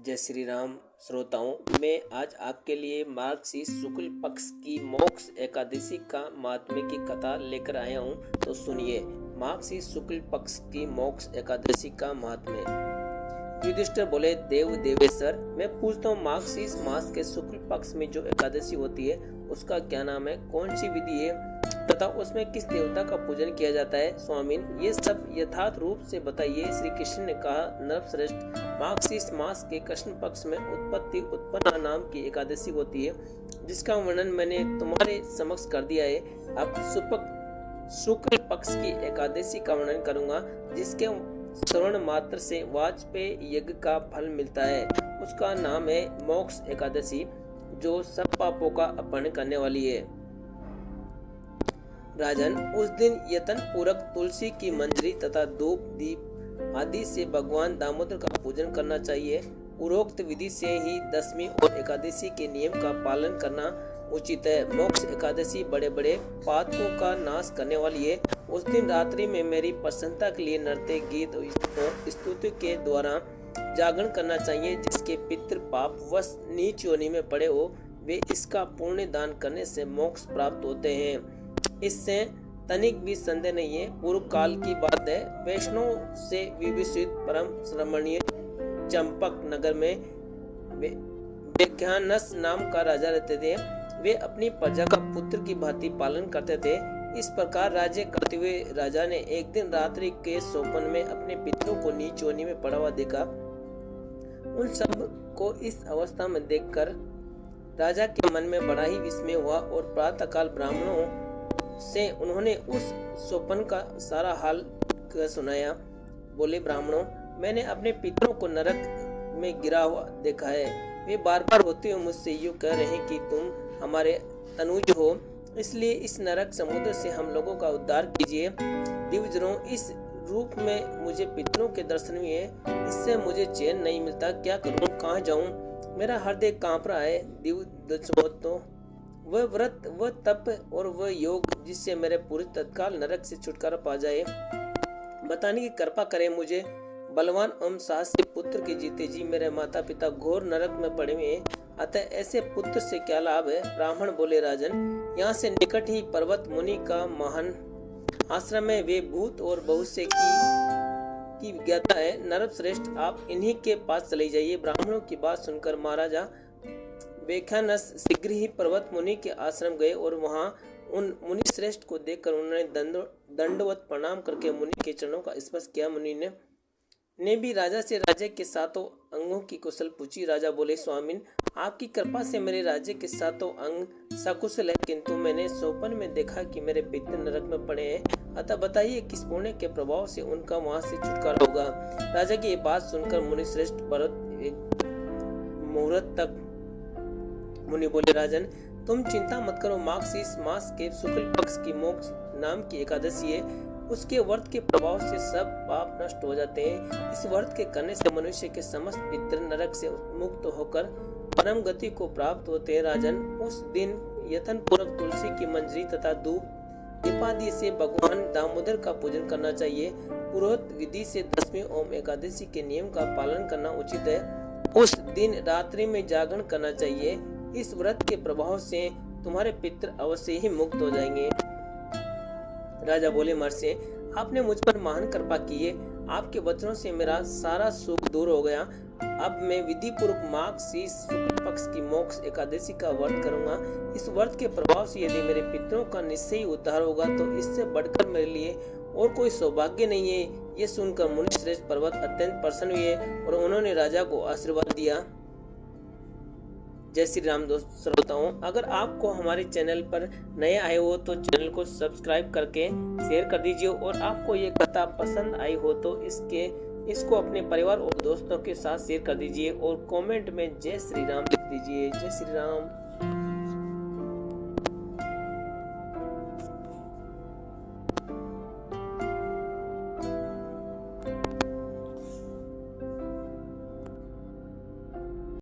जय श्री राम श्रोताओं, मैं आज आपके लिए मार्गशीर्ष शुक्ल पक्ष की मोक्ष एकादशी का महात्म्य की कथा लेकर आया हूँ। तो सुनिए मार्गशीर्ष शुक्ल पक्ष की मोक्ष एकादशी का महात्म्य। युधिष्ठिर बोले, देव देवेश्वर, मैं पूछता हूँ मार्गशीर्ष मास के शुक्ल पक्ष में जो एकादशी होती है उसका क्या नाम है, कौन सी विधि है तथा उसमें किस देवता का पूजन किया जाता है। स्वामिन, ये सब यथार्थ रूप से बताइए। श्री कृष्ण ने कहा, नरश्रेष्ठ, मार्गशीर्ष मास के कृष्ण पक्ष में उत्पन्ना नाम की एकादशी होती है, जिसका वर्णन मैंने तुम्हारे समक्ष कर दिया है। अब शुक्ल पक्ष की एकादशी का वर्णन करूंगा, जिसके श्रवण मात्र से वाजपेय यज्ञ का फल मिलता है। उसका नाम है मोक्ष एकादशी, जो सब पापों का अपहरण करने वाली है। राजन, उस दिन यतन पूर्वक तुलसी की मंजरी तथा धूप दीप आदि से भगवान दामोदर का पूजन करना चाहिए। पूर्वोक्त विधि से ही दशमी और एकादशी के नियम का पालन करना उचित है। मोक्ष एकादशी बड़े बड़े पातकों का नाश करने वाली है। उस दिन रात्रि में मेरी प्रसन्नता के लिए नृत्य गीत और स्तुति के द्वारा जागरण करना चाहिए। जिसके पितृ पाप वश नीच योनि में पड़े हो, वे इसका पुण्य दान करने से मोक्ष प्राप्त होते हैं। इससे तनिक भी संदेह नहीं है। पूर्व काल की बात है। वैष्णव से विभूषित परम श्रमणीय चंपक नगर में व्याख्यानस नाम का राजा रहते थे। वे अपनी प्रजा का पुत्र की भांति पालन करते थे। इस प्रकार राज्य करते हुए राजा ने एक दिन रात्रि के सोपन में अपने पितरों को नीच योनि में पड़ा हुआ देखा। उन सब को इस अवस्था में देखकर राजा के मन में बड़ा ही विस्मय हुआ और प्रातःकाल ब्राह्मणों से उन्होंने उस सोपन का सारा हाल सुनाया। बोले, ब्राह्मणों, मैंने अपने पितरों को नरक में गिरा हुआ देखा है। वे बार बार होते हुए मुझसे यूं कह रहे हैं कि तुम हमारे तनुज हो, इसलिए इस नरक समुद्र से हम लोगों का उद्धार कीजिए। दिव्यजनों, इस रूप में मुझे पितरों के दर्शन हुए, इससे मुझे चैन नहीं मिलता। क्या करूं, कहाँ जाऊं? मेरा हृदय कांप रहा है। दिव्यजनों, वह व्रत, वह तप और वह योग जिससे मेरे पुरुष तत्काल नरक से छुटकारा पा जाए, बताने की कृपा करें मुझे। बलवान एवं साहसी पुत्र के जीते जी मेरे माता पिता घोर नरक में पड़े हुए हैं, अतः ऐसे पुत्र से क्या लाभ है। ब्राह्मण बोले, राजन, यहाँ से निकट ही पर्वत मुनि का महान आश्रम है। वे भूत और भविष्य की विज्ञाता है। नरक श्रेष्ठ, आप इन्हीं के पास चले जाइए। ब्राह्मणों की बात सुनकर महाराजा व्याख्यानस शीघ्र ही पर्वत मुनि के आश्रम गए और वहां उन मुनि श्रेष्ठ को देखकर उन्होंने दंडवत प्रणाम करके मुनि के चरणों का स्पर्श किया। मुनि ने भी राजा से राज्य के सातों अंगों की कुशल पूछी। राजा बोले, स्वामिन, आपकी कृपा से मेरे राज्य के सातों अंग सकुशल है, किंतु मैंने सोपन में देखा कि मेरे पितर नरक में पड़े हैं। अतः बताइए किस पुण्य के प्रभाव से उनका वहां से छुटकारा होगा। राजा की ये बात सुनकर मुनि श्रेष्ठ मुहूर्त तक मुनि बोले, राजन, तुम चिंता मत करो। मार्गशीर्ष मास के शुक्ल पक्ष की मोक्ष नाम की एकादशी है। उसके व्रत के प्रभाव से सब पाप नष्ट हो जाते हैं। इस व्रत के करने से मनुष्य के समस्त पितर नरक से मुक्त होकर परम गति को प्राप्त होते हैं। राजन, उस दिन यतन पूर्वक तुलसी की मंजरी तथा धूप दीपादि से भगवान दामोदर का पूजन करना चाहिए। पुरोहित विधि से दशमी ओम एकादशी के नियम का पालन करना उचित है। उस दिन रात्रि में जागरण करना चाहिए। इस व्रत के प्रभाव से तुम्हारे पितृ अवश्य ही मुक्त हो जाएंगे। राजा बोले, महर्षि, आपने मुझ पर महान कृपा की है। आपके वचनों से मेरा सारा सुख दूर हो गया। अब मैं विधि पूर्वक मार्गशीर्ष शुक्ल पक्ष की मोक्ष एकादशी का व्रत करूंगा। इस व्रत के प्रभाव से यदि मेरे पितरों का निश्चय ही उद्धार होगा तो इससे बढ़कर मेरे लिए और कोई सौभाग्य नहीं है। ये सुनकर मुनि श्रेष्ठ पर्वत अत्यंत प्रसन्न हुए और उन्होंने राजा को आशीर्वाद दिया। जय श्री राम। दोस्त श्रोताओं, अगर आपको हमारे चैनल पर नए आए हो तो चैनल को सब्सक्राइब करके शेयर कर दीजिए और आपको ये कथा पसंद आई हो तो इसको अपने परिवार और दोस्तों के साथ शेयर कर दीजिए और कमेंट में जय श्री राम लिख दीजिए। जय श्री राम।